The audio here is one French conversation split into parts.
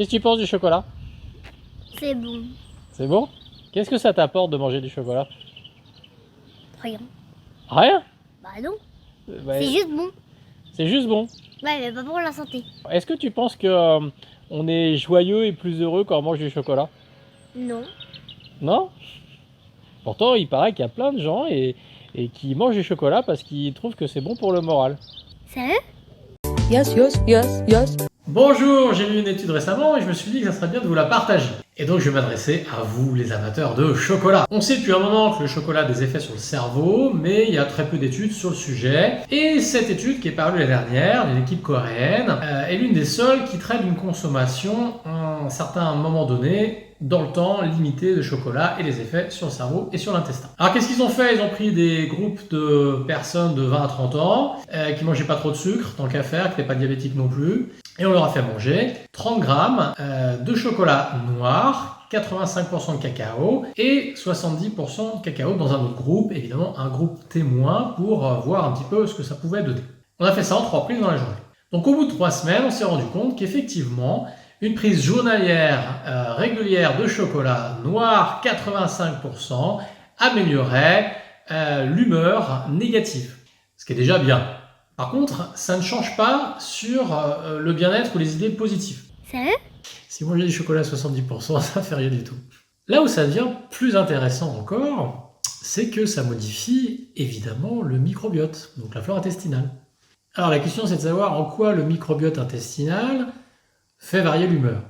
Qu'est-ce que tu penses du chocolat? C'est bon. C'est bon? Qu'est-ce que ça t'apporte de manger du chocolat? Rien. Rien? Bah non. Bah, C'est juste bon. c'est juste bon. Ouais, mais pas pour la santé. Est-ce que tu penses que on est joyeux et plus heureux quand on mange du chocolat? Non. Non? Pourtant, il paraît qu'il y a plein de gens et qui mangent du chocolat parce qu'ils trouvent que c'est bon pour le moral. Sérieux? Yes, yes, yes, yes. Bonjour, j'ai lu une étude récemment et je me suis dit que ça serait bien de vous la partager. Et donc je vais m'adresser à vous, les amateurs de chocolat. On sait depuis un moment que le chocolat a des effets sur le cerveau, mais il y a très peu d'études sur le sujet. Et cette étude qui est parue l'année dernière, d'une équipe coréenne, est l'une des seules qui traite d'une consommation à un certain moment donné, dans le temps limité de chocolat et les effets sur le cerveau et sur l'intestin. Alors qu'est-ce qu'ils ont fait? Ils ont pris des groupes de personnes de 20 à 30 ans qui mangeaient pas trop de sucre, tant qu'à faire, qui n'étaient pas diabétiques non plus, et on leur a fait manger 30 grammes de chocolat noir, 85% de cacao et 70% de cacao dans un autre groupe, évidemment un groupe témoin pour voir un petit peu ce que ça pouvait donner. On a fait ça en 3 prises dans la journée. Donc au bout de 3 semaines, on s'est rendu compte qu'effectivement, une prise journalière régulière de chocolat noir, 85%, améliorait l'humeur négative, ce qui est déjà bien. Par contre, ça ne change pas sur le bien-être ou les idées positives. Sérieux? Si manger du chocolat à 70%, ça fait rien du tout. Là où ça devient plus intéressant encore, c'est que ça modifie évidemment le microbiote, donc la flore intestinale. Alors la question c'est de savoir en quoi le microbiote intestinal fait varier l'humeur.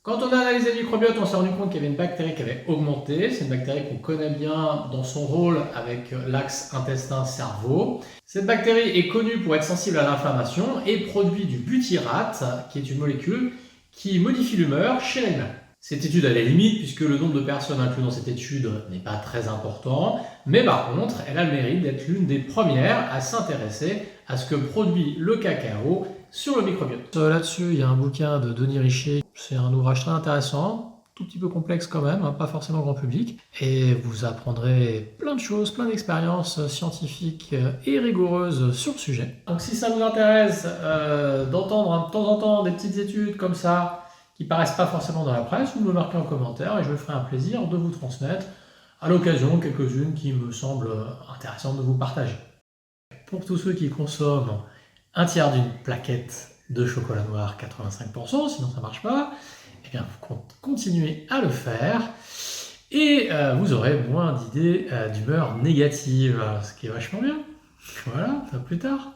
Quand on a analysé le microbiote, on s'est rendu compte qu'il y avait une bactérie qui avait augmenté. C'est une bactérie qu'on connaît bien dans son rôle avec l'axe intestin-cerveau. Cette bactérie est connue pour être sensible à l'inflammation et produit du butyrate, qui est une molécule qui modifie l'humeur chez l'animal. Cette étude a les limites puisque le nombre de personnes incluses dans cette étude n'est pas très important, mais par contre, elle a le mérite d'être l'une des premières à s'intéresser à ce que produit le cacao sur le microbiote. Là-dessus, il y a un bouquin de Denis Richer, c'est un ouvrage très intéressant, tout petit peu complexe quand même, pas forcément grand public, et vous apprendrez plein de choses, plein d'expériences scientifiques et rigoureuses sur le sujet. Donc si ça vous intéresse d'entendre de temps en temps des petites études comme ça, qui paraissent pas forcément dans la presse, vous me le marquez en commentaire et je me ferai un plaisir de vous transmettre à l'occasion quelques-unes qui me semblent intéressantes de vous partager. Pour tous ceux qui consomment un tiers d'une plaquette de chocolat noir 85%, sinon ça marche pas, eh bien vous continuez à le faire et vous aurez moins d'idées d'humeur négative, ce qui est vachement bien. Voilà, à plus tard.